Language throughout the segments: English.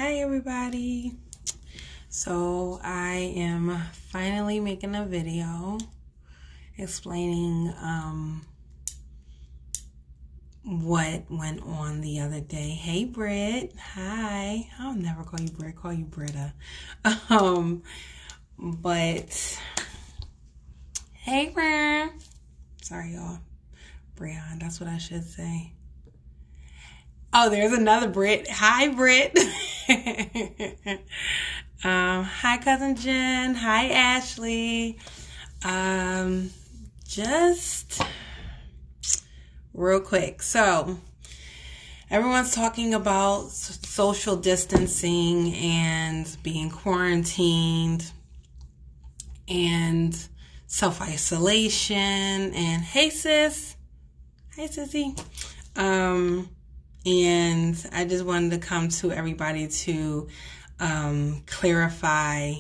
Hi everybody. So I am finally making a video explaining what went on the other day. Hey Britt. Hi. I'll never call you Britt, call you Britta. But hey Brian. Sorry y'all. Brian, that's what I should say. Oh, there's another Brit. Hi, Brit. Hi, Cousin Jen. Hi, Ashley. Just real quick. So, everyone's talking about social distancing and being quarantined and self-isolation. And hey, sis. Hi, sissy. And I just wanted to come to everybody to clarify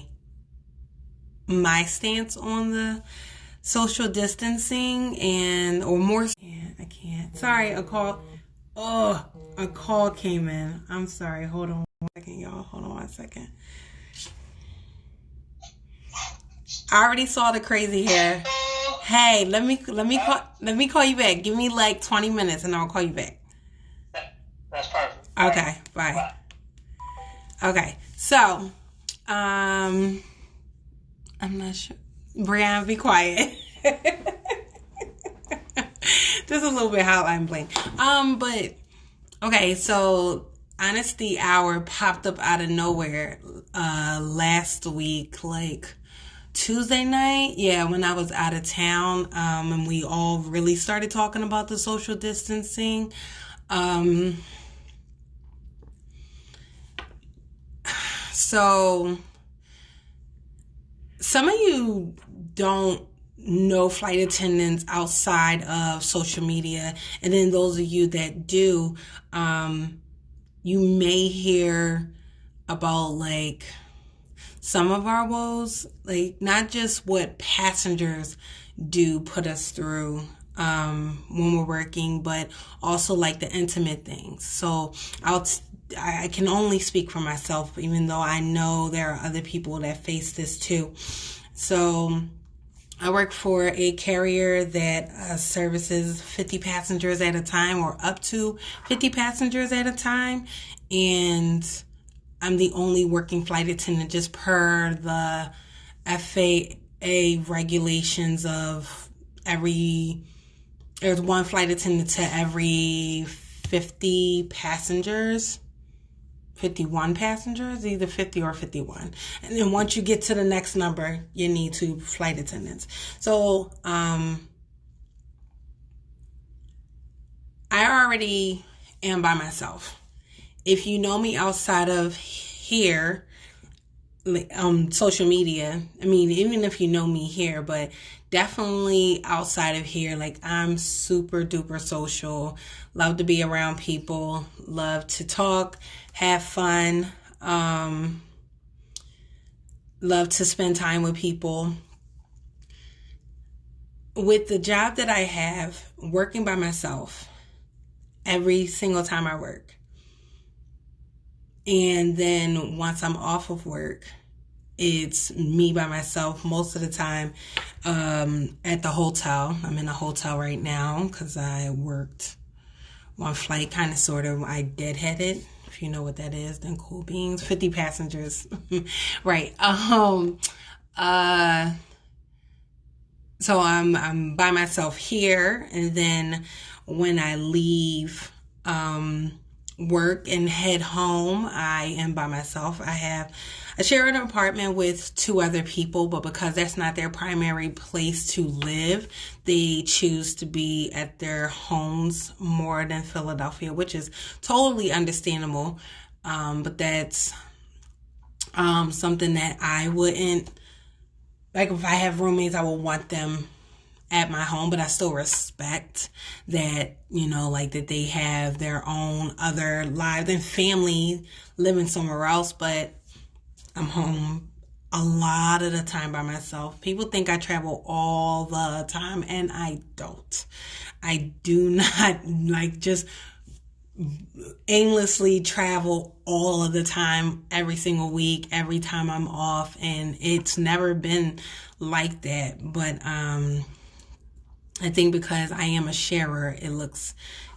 my stance on the social distancing or more. I can't. Sorry, a call. Oh, a call came in. I'm sorry. Hold on 1 second, y'all. Hold on 1 second. I already saw the crazy hair. Hey, let me call you back. Give me like 20 minutes and I'll call you back. That's perfect. Okay, bye. Okay, so, I'm not sure. Brianna, be quiet. This is a little bit hotline bling. But, okay, so, Honesty Hour popped up out of nowhere, last week, like, Tuesday night, when I was out of town, and we all really started talking about the social distancing. So, some of you don't know flight attendants outside of social media, and then those of you that do, you may hear about like some of our woes, like not just what passengers do put us through when we're working, but also like the intimate things. So I can only speak for myself, even though I know there are other people that face this too. So I work for a carrier that services 50 passengers at a time, or up to 50 passengers at a time. And I'm the only working flight attendant just per the FAA regulations of there's one flight attendant to every 50 passengers. 51 passengers, either 50 or 51. And then once you get to the next number, you need 2 flight attendants. So, I already am by myself. If you know me outside of here, social media, I mean, even if you know me here, but definitely outside of here, like I'm super duper social, love to be around people, love to talk, have fun, love to spend time with people. With the job that I have, working by myself every single time I work, and then once I'm off of work, it's me by myself most of the time at the hotel. I'm in a hotel right now because I worked one flight, kind of, sort of. I deadheaded. If you know what that is, then cool beans. 50 passengers. Right. So I'm by myself here, and then when I leave work and head home, I am by myself. I share an apartment with 2 other people, but because that's not their primary place to live, they choose to be at their homes more than Philadelphia, which is totally understandable. But that's something that I wouldn't, like if I have roommates, I would want them at my home, but I still respect that, like that they have their own other lives and family living somewhere else, but I'm home a lot of the time by myself. People think I travel all the time, and I don't. I do not, like, just aimlessly travel all of the time, every single week, every time I'm off, and it's never been like that. But I think because I am a sharer, it looks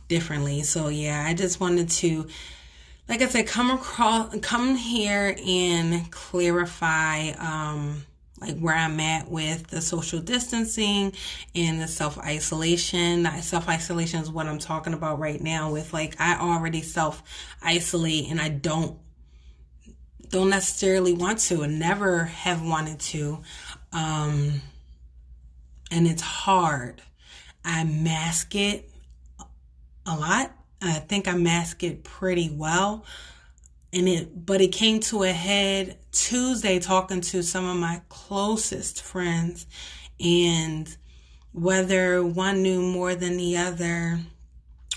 differently. So yeah, I just wanted to, like I said, come here and clarify, like where I'm at with the social distancing and the self isolation. Self isolation is what I'm talking about right now. With like, I already self isolate, and I don't necessarily want to, and never have wanted to, and it's hard. I mask it a lot. I think I mask it pretty well. But it came to a head Tuesday talking to some of my closest friends, and whether one knew more than the other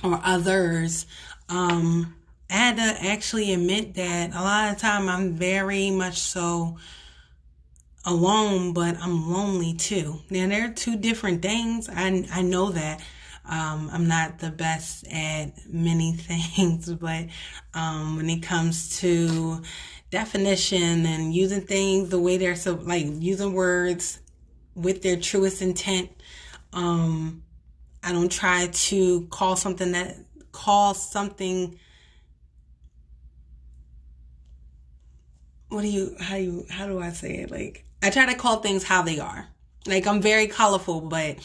or others, I had to actually admit that a lot of the time I'm very much so alone, but I'm lonely too. Now, they're two different things. I know that. I'm not the best at many things, but when it comes to definition and using things the way they're so, like using words with their truest intent, I don't try to call something. How do I say it? Like, I try to call things how they are. Like, I'm very colorful, but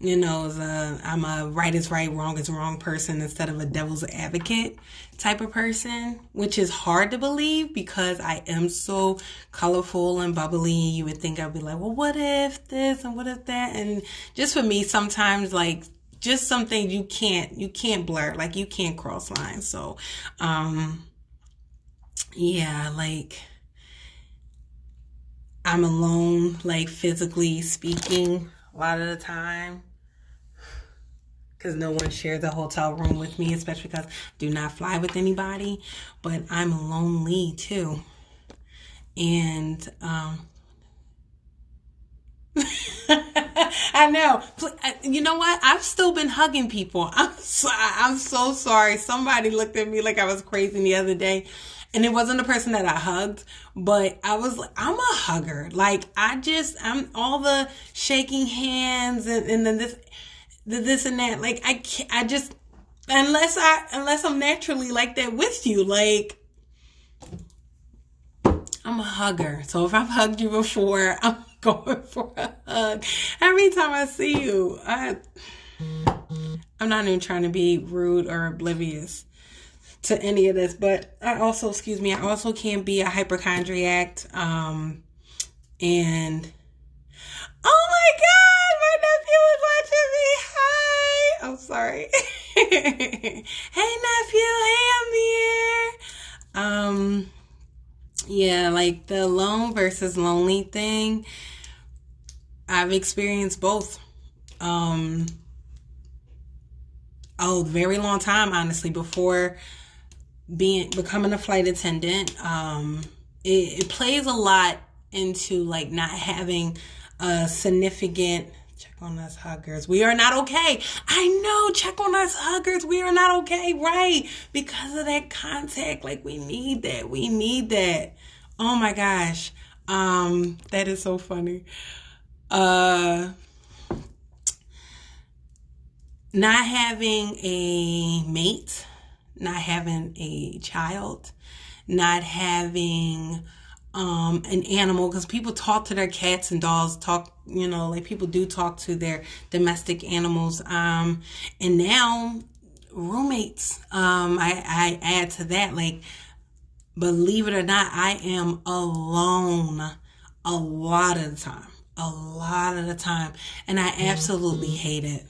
I'm a right is right, wrong is wrong person instead of a devil's advocate type of person, which is hard to believe because I am so colorful and bubbly. You would think I'd be like, well, what if this and what if that? And just for me, sometimes like just something you can't blur, like you can't cross lines. So, yeah, like I'm alone, like physically speaking, a lot of the time. Because no one shares a hotel room with me, especially because I do not fly with anybody. But I'm lonely too. And I know. You know what? I've still been hugging people. I'm so sorry. Somebody looked at me like I was crazy the other day. And it wasn't the person that I hugged, but I was like, I'm a hugger. Like, I'm all the shaking hands and then this and that. Like, I can't, I just, unless I'm naturally like that with you, like, I'm a hugger. So if I've hugged you before, I'm going for a hug. Every time I see you, I'm not even trying to be rude or oblivious to any of this, but I also can't be a hypochondriac. And oh my God, my nephew is watching me. Hi. I'm sorry. Hey nephew, hey, I'm here. Yeah, like the alone versus lonely thing. I've experienced both. A very long time, honestly, before becoming a flight attendant. It plays a lot into like not having a significant check on us huggers. We are not okay. I know, check on us huggers. We are not okay, right? Because of that contact. Like we need that. We need that. Oh my gosh. That is so funny. Not having a mate, not having a child, not having an animal, because people talk to their cats and dogs, like people do talk to their domestic animals, and now roommates. I add to that, like, believe it or not, I am alone a lot of the time, and I absolutely hate it.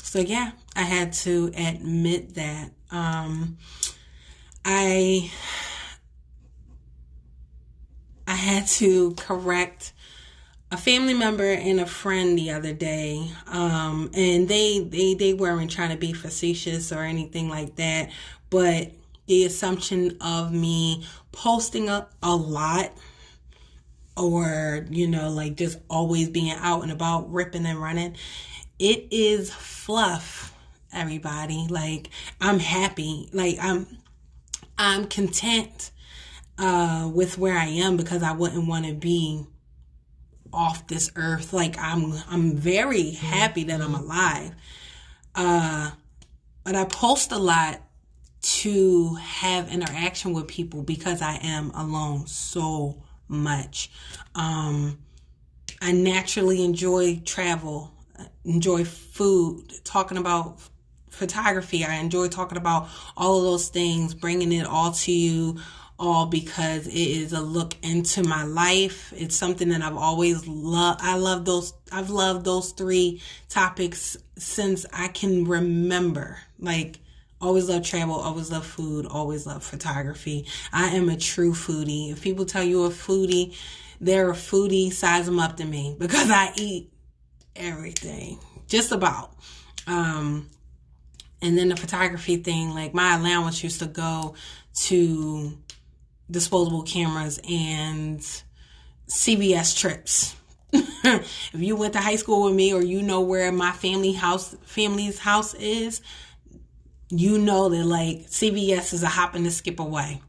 So yeah, I had to admit that. I had to correct a family member and a friend the other day, and they weren't trying to be facetious or anything like that, but the assumption of me posting a lot, or like just always being out and about ripping and running, it is fluff, everybody. Like, I'm happy. Like, I'm content with where I am, because I wouldn't want to be off this earth. Like, I'm very happy that I'm alive. But I post a lot to have interaction with people because I am alone so much. I naturally enjoy travel, enjoy food, talking about photography. I enjoy talking about all of those things, bringing it all to you, all because it is a look into my life. It's something that I've always loved. I've loved those three topics since I can remember. Like, always love travel, always love food, always love photography. I am a true foodie. If people tell you a foodie, they're a foodie, size them up to me, because I eat everything, just about. And then the photography thing, like, my allowance used to go to disposable cameras and CVS trips. If you went to high school with me, or you know where my family's house is, you know that, like, CVS is a hop and a skip away.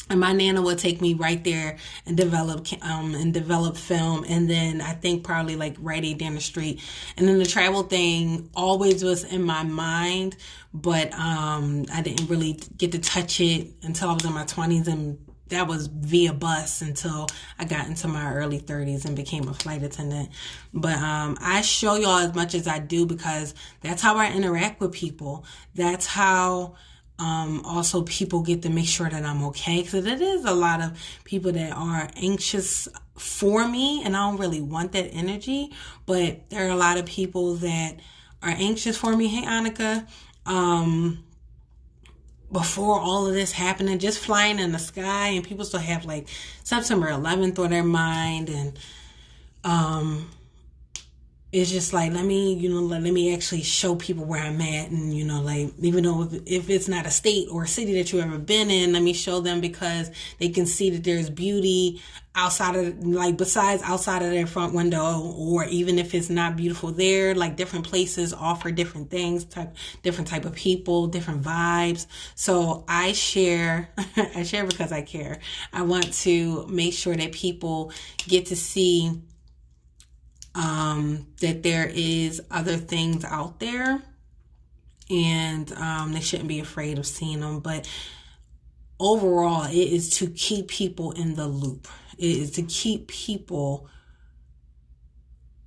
And my nana would take me right there and develop film. And then I think probably like Rite Aid down the street. And then the travel thing always was in my mind, but I didn't really get to touch it until I was in my 20s, and that was via bus until I got into my early 30s and became a flight attendant. But I show y'all as much as I do, because that's how I interact with people. That's how also people get to make sure that I'm okay, because it is a lot of people that are anxious for me, and I don't really want that energy. But there are a lot of people that are anxious for me. Hey, Annika. Before all of this happening, just flying in the sky, and people still have like September 11th on their mind, and it's just like, let me actually show people where I'm at. And, like, even though if it's not a state or a city that you've ever been in, let me show them, because they can see that there's beauty outside of, like, besides outside of their front window. Or even if it's not beautiful there, like, different places offer different things, different type of people, different vibes. So I share, I share because I care. I want to make sure that people get to see that there is other things out there, and they shouldn't be afraid of seeing them. But overall, it is to keep people in the loop. It is to keep people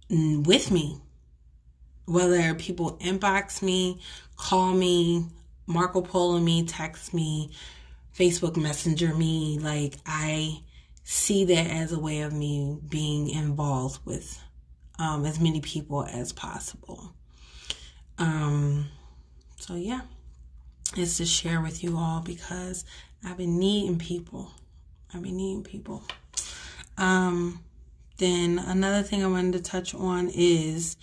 with me. Whether people inbox me, call me, Marco Polo me, text me, Facebook Messenger me, like, I see that as a way of me being involved with as many people as possible. So yeah, it's to share with you all, because I've been needing people. Then another thing I wanted to touch on is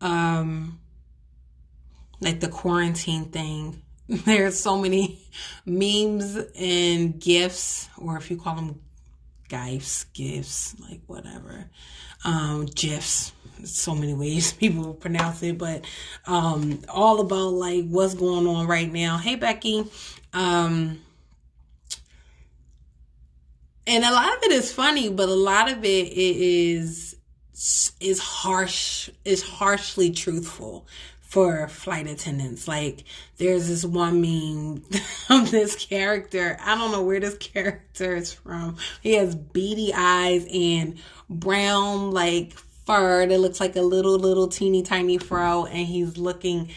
like the quarantine thing. There's so many memes and gifs, or if you call them gifs, like, whatever, gifs, so many ways people pronounce it, but all about, like, what's going on right now. Hey, Becky. And a lot of it is funny, but a lot of it is harshly truthful for flight attendants. Like, there's this one meme of this character. I don't know where this character is from. He has beady eyes and brown, like, fur that looks like a little teeny tiny fro, and he's looking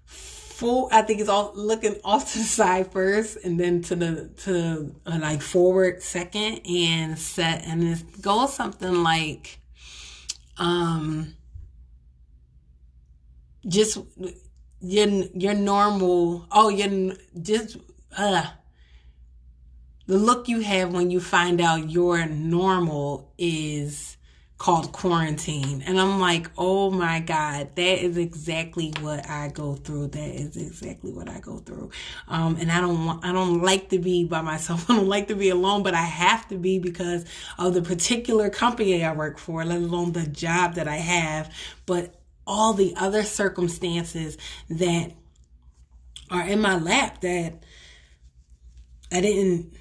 full. I think he's all looking off to the side first, and then to like forward second, and set, and it goes something like just your normal. Oh, you're just the look you have when you find out your normal is called quarantine. And I'm like, oh my God, that is exactly what I go through. And I don't like to be by myself. I don't like to be alone, but I have to be because of the particular company I work for, let alone the job that I have. But all the other circumstances that are in my lap that I didn't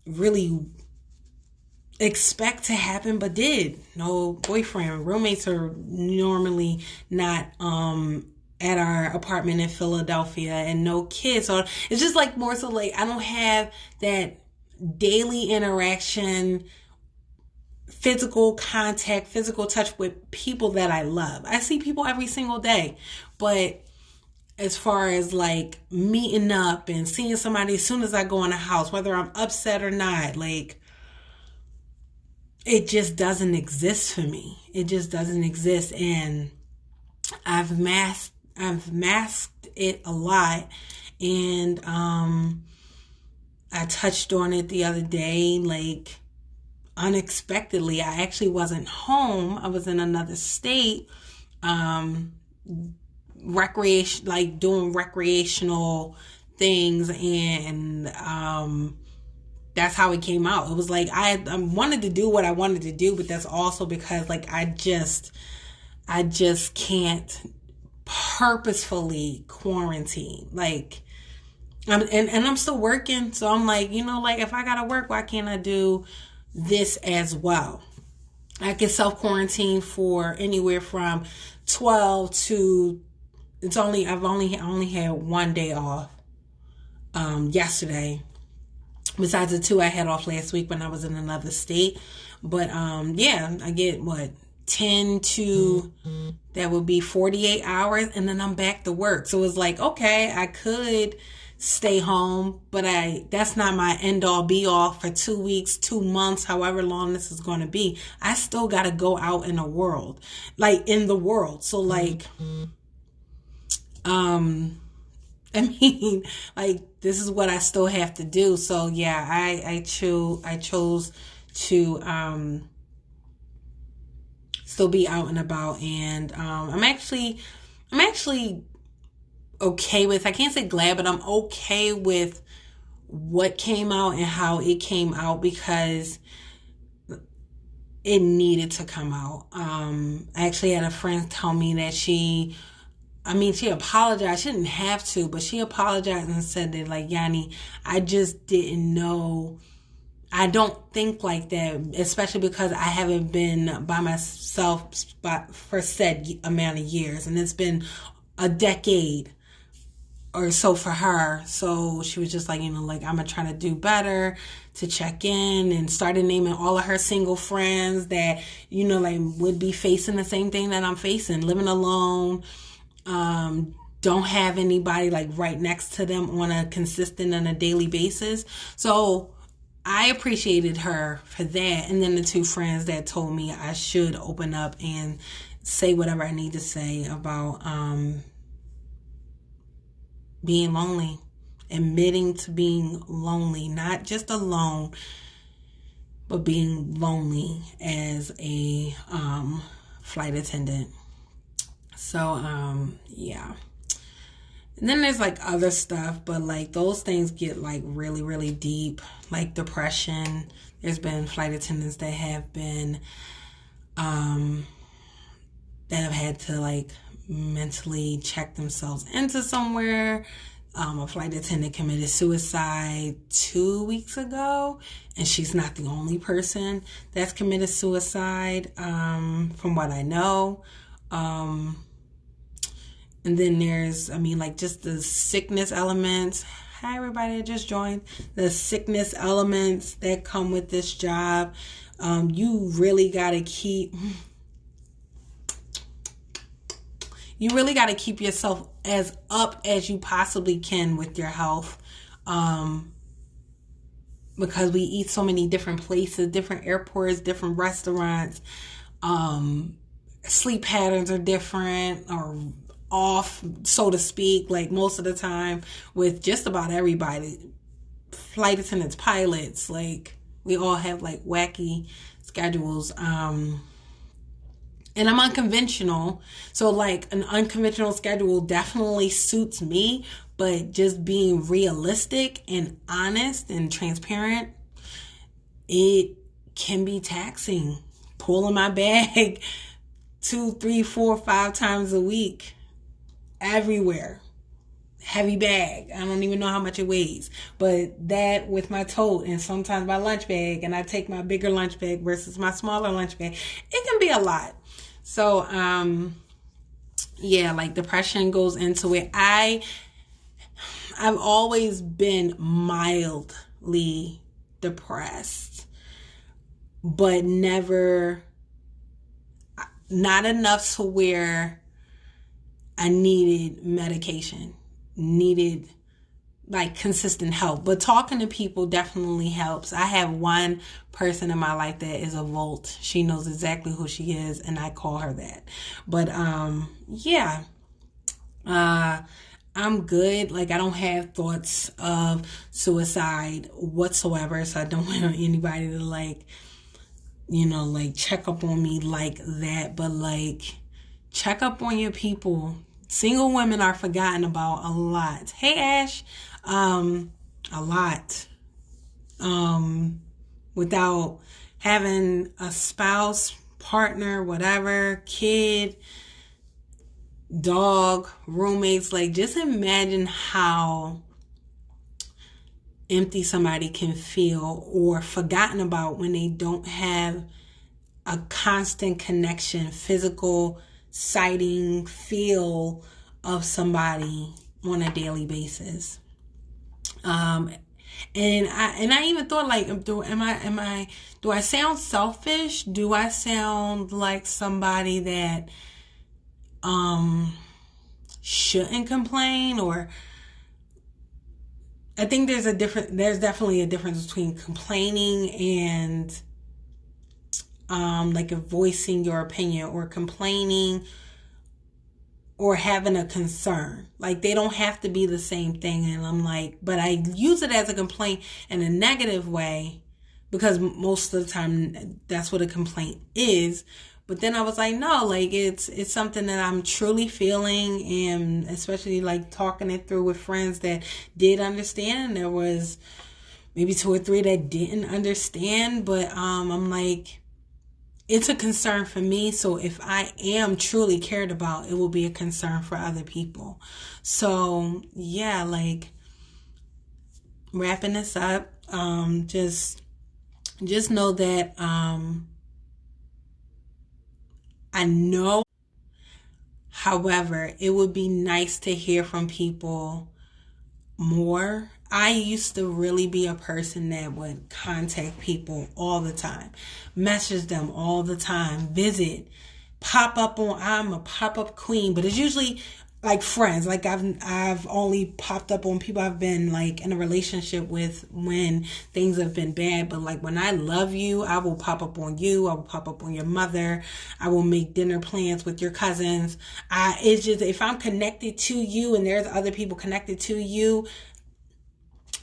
really expect to happen, but did. No boyfriend. Roommates are normally not at our apartment in Philadelphia, and no kids. So it's just like more so like I don't have that daily interaction, physical contact, physical touch with people that I love. I see people every single day, but as far as like meeting up and seeing somebody as soon as I go in the house, whether I'm upset or not, like it just doesn't exist for me. It just doesn't exist. And I've masked it a lot. And I touched on it the other day, like unexpectedly. I actually wasn't home. I was in another state. Recreation, like doing recreational things, and that's how it came out. It was like I wanted to do what I wanted to do, but that's also because like I just can't purposefully quarantine. Like I'm still working, so I'm like, like if I gotta work, why can't I do this as well? I can self quarantine for anywhere from 12 to I've only had one day off yesterday, besides the 2 I had off last week when I was in another state. But yeah, I get 10 to that would be 48 hours, and then I'm back to work. So it's like, okay, I could stay home, but that's not my end all be all for 2 weeks, 2 months, however long this is going to be. I still got to go out in the world. So like I mean, like this is what I still have to do. So yeah, I chose to still be out and about, and I'm actually okay with, I can't say glad, but I'm okay with what came out and how it came out, because it needed to come out. I actually had a friend tell me that she apologized. She didn't have to, but she apologized and said that, like, Yanni, I just didn't know. I don't think like that, especially because I haven't been by myself for said amount of years. And it's been a decade or so for her. So she was just like, like, I'm going to try to do better, to check in, and started naming all of her single friends that, like would be facing the same thing that I'm facing, living alone. Don't have anybody like right next to them on a consistent and a daily basis. So I appreciated her for that. And then the 2 friends that told me I should open up and say whatever I need to say about being lonely, admitting to being lonely, not just alone, but being lonely as a flight attendant. So yeah. And then there's like other stuff, but like those things get like really, really deep, like depression. There's been flight attendants that have been, that have had to like mentally check themselves into somewhere. A flight attendant committed suicide 2 weeks ago, and she's not the only person that's committed suicide, from what I know. And then there's, like just the sickness elements. Hi, everybody that just joined. The sickness elements that come with this job. You really got to keep yourself as up as you possibly can with your health. Because we eat so many different places, different airports, different restaurants. Sleep patterns are different, or off, so to speak, like most of the time with just about everybody. Flight attendants, pilots, like we all have like wacky schedules. And I'm unconventional, so like an unconventional schedule definitely suits me, but just being realistic and honest and transparent, it can be taxing. Pulling my bag 2, 3, 4, 5 times a week, everywhere. Heavy bag. I don't even know how much it weighs. But that with my tote and sometimes my lunch bag, and I take my bigger lunch bag versus my smaller lunch bag, it can be a lot. So, yeah, like depression goes into it. I've always been mildly depressed, but never, not enough to where I needed medication, needed like consistent help. But talking to people definitely helps. I have one person in my life that is a Volt. She knows exactly who she is, and I call her that. But yeah. I'm good. Like I don't have thoughts of suicide whatsoever. So I don't want anybody to like, like check up on me like that. But like check up on your people. Single women are forgotten about a lot. Hey Ash. A lot. Without having a spouse, partner, whatever, kid, dog, roommates, like just imagine how empty somebody can feel or forgotten about when they don't have a constant connection, physical sighting, feel of somebody on a daily basis. And I even thought like, do I sound selfish? Do I sound like somebody that shouldn't complain? Or I think there's definitely a difference between complaining and like voicing your opinion, or complaining or having a concern. Like they don't have to be the same thing. And I'm like, but I use it as a complaint in a negative way because most of the time that's what a complaint is. But then I was like, no, like it's something that I'm truly feeling, and especially like talking it through with friends that did understand, and there was maybe 2 or 3 that didn't understand. But I'm like, it's a concern for me. So if I am truly cared about, it will be a concern for other people. So yeah, like wrapping this up, just know that I know. However, it would be nice to hear from people more. I used to really be a person that would contact people all the time, message them all the time, visit, pop up on. I'm a pop up queen, but it's usually like friends. Like I've only popped up on people I've been like in a relationship with when things have been bad. But like when I love you, I will pop up on you. I will pop up on your mother. I will make dinner plans with your cousins. It's just if I'm connected to you and there's other people connected to you,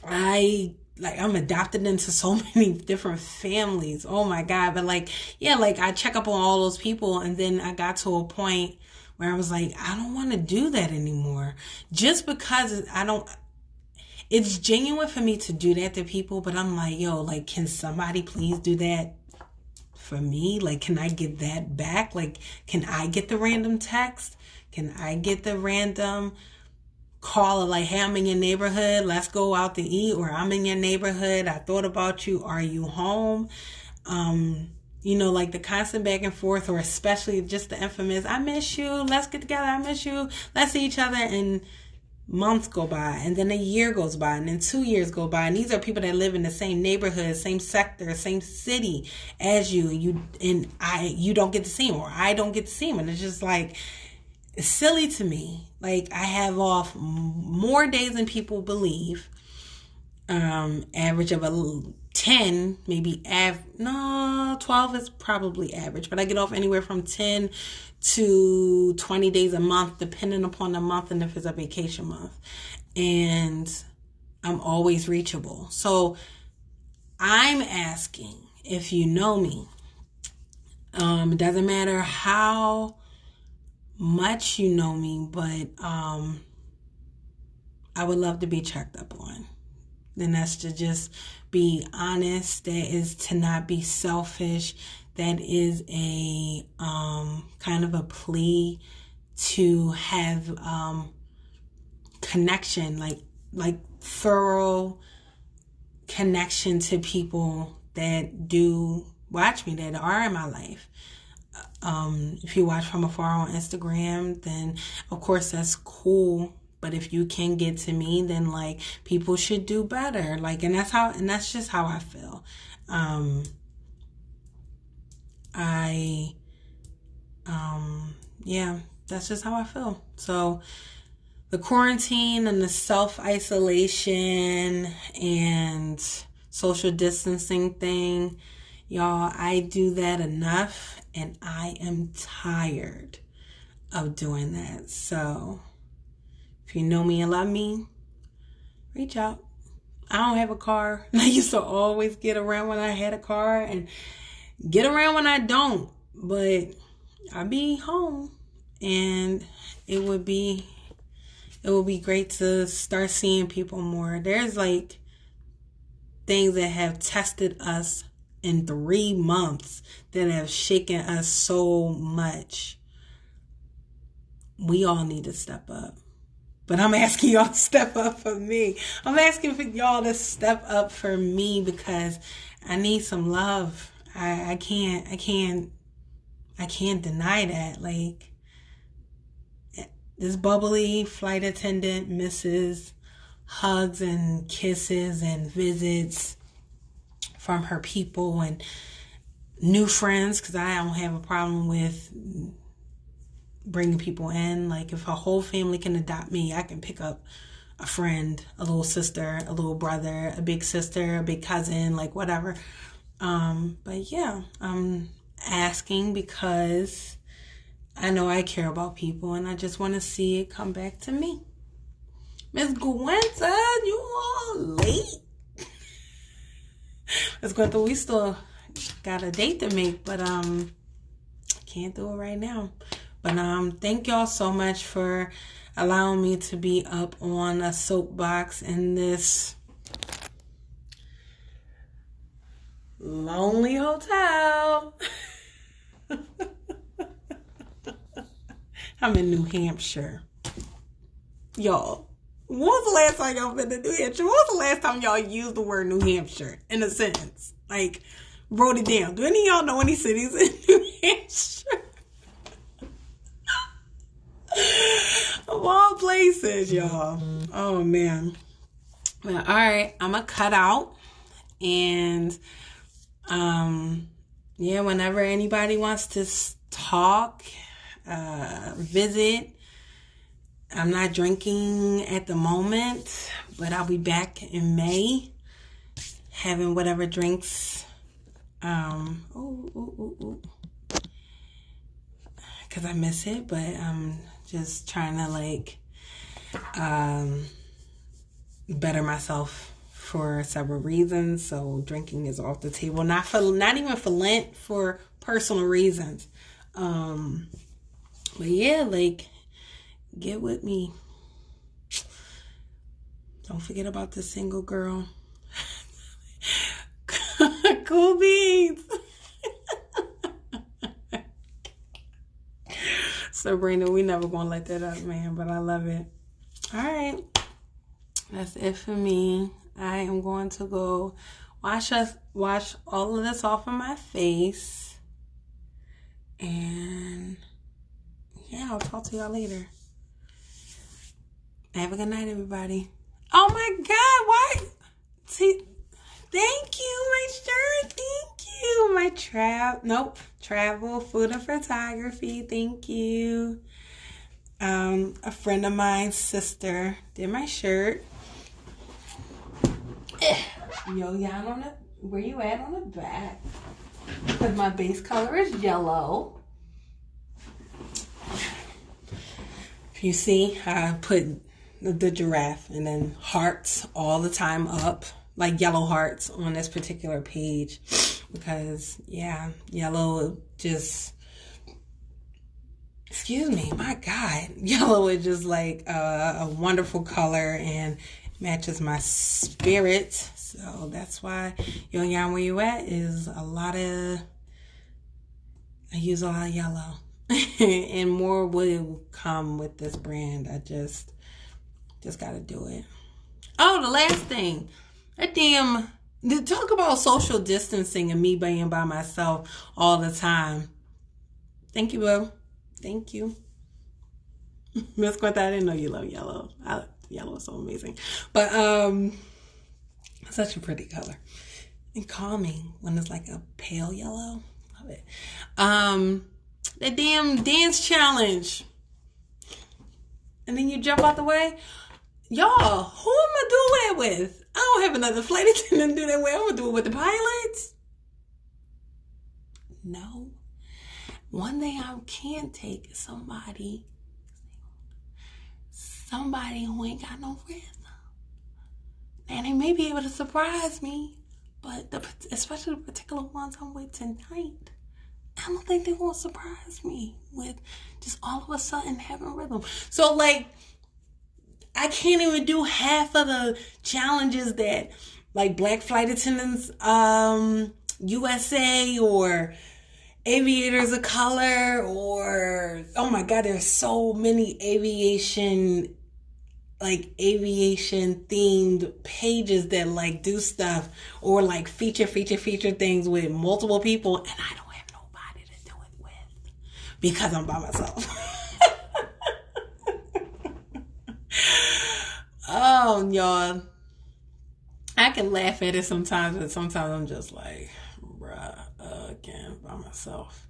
I'm adopted into so many different families. Oh my God. But like, yeah, like I check up on all those people, and then I got to a point where I was like, I don't want to do that anymore. Just because it's genuine for me to do that to people, but I'm like, yo, like, can somebody please do that for me? Like, can I get that back? Like, can I get the random text? Can I get the random call of like, hey, I'm in your neighborhood, let's go out to eat, or I'm in your neighborhood, I thought about you, are you home? Like the constant back and forth, or especially just the infamous, I miss you, let's get together, I miss you, let's see each other, and months go by, and then a year goes by, and then 2 years go by, and these are people that live in the same neighborhood, same sector, same city as you, you don't get to see them, or I don't get to see them, and it's just like, it's silly to me. Like I have off more days than people believe. Average of 10, maybe 12 is probably average, but I get off anywhere from 10 to 20 days a month, depending upon the month and if it's a vacation month. And I'm always reachable. So I'm asking, if you know me, it doesn't matter how much you know me, but I would love to be checked up on. And that's to just be honest. That is to not be selfish. that is a kind of a plea to have connection, like thorough connection to people that do watch me, that are in my life. If you watch from afar on Instagram, then of course that's cool. But if you can get to me, then like people should do better. Like, and that's just how I feel. Yeah, that's just how I feel. So the quarantine and the self-isolation and social distancing thing, y'all, I do that enough and I am tired of doing that. So if you know me and love me, reach out. I don't have a car. I used to always get around when I had a car and get around when I don't. But I'll be home, and it would be great to start seeing people more. There's like things that have tested us in 3 months that have shaken us so much. We all need to step up. But I'm asking y'all to step up for me. I'm asking for y'all to step up for me because I need some love. I can't deny that. Like, this bubbly flight attendant misses hugs and kisses and visits from her people and new friends, because I don't have a problem with bringing people in. Like, if a whole family can adopt me, I can pick up a friend, a little sister, a little brother, a big sister, a big cousin, like whatever. But yeah, I'm asking because I know I care about people and I just want to see it come back to me. Miss Gwenta, you all late? Miss Gwenta, we still got a date to make, but can't do it right now. But thank y'all so much for allowing me to be up on a soapbox in this lonely hotel. I'm in New Hampshire. Y'all, when was the last time y'all been to New Hampshire? When was the last time y'all used the word New Hampshire in a sentence? Like, wrote it down. Do any of y'all know any cities in New Hampshire? Of all places, y'all. Oh, man. Well, all right. I'm going to cut out. And, yeah, whenever anybody wants to talk, visit. I'm not drinking at the moment, but I'll be back in May having whatever drinks. Because I miss it, but I'm just trying to like better myself for several reasons. So drinking is off the table. Not even for Lent, for personal reasons. But yeah, like, get with me. Don't forget about the single girl. Cool beans. Sabrina, we never gonna let that up, man, but I love it. All right. That's it for me. I am going to go wash all of this off of my face. And yeah, I'll talk to y'all later. Have a good night, everybody. Oh my God, why? See, thank you, my shirt. Thank you. My travel, food and photography. Thank you. A friend of mine's sister did my shirt. Yo, yeah, on it. Where you at on the back? Because my base color is yellow. You see, I put the giraffe and then hearts all the time up, like yellow hearts on this particular page, because yeah, yellow just, excuse me, my God, yellow is just like a wonderful color and matches my spirit. So that's why Yo Yan Where You At is a lot of I use a lot of yellow. And more will come with this brand. I just gotta do it. Oh, the last thing. That damn, talk about social distancing and me being by myself all the time. Thank you, boo. Thank you. Miss Quinta, I didn't know you love yellow. Yellow is so amazing. But such a pretty color. And calming when it's like a pale yellow. Love it. The damn dance challenge. And then you jump out the way. Y'all, who am I doing that with? I don't have another flight attendant to do that with. I'm gonna do it with the pilots. No. One thing I can't take is somebody who ain't got no rhythm. And they may be able to surprise me, but especially the particular ones I'm with tonight, I don't think they won't surprise me with just all of a sudden having rhythm. So like, I can't even do half of the challenges that like black flight attendants, USA or aviators of color, or oh my god, there's so many aviation themed pages that like do stuff or like feature things with multiple people, and I don't have nobody to do it with because I'm by myself. Oh, y'all, I can laugh at it sometimes, but sometimes I'm just like, bruh, again, by myself.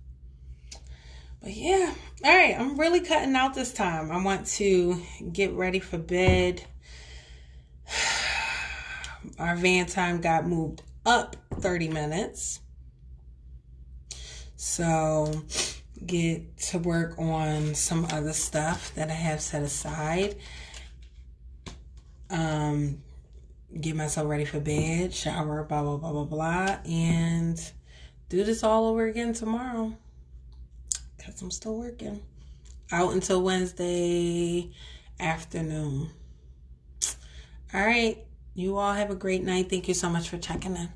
But yeah, all right, I'm really cutting out this time. I want to get ready for bed. Our van time got moved up 30 minutes. So get to work on some other stuff that I have set aside. Get myself ready for bed, shower, blah, blah, blah, blah, blah, and do this all over again tomorrow. Because I'm still working. Out until Wednesday afternoon. All right. You all have a great night. Thank you so much for checking in.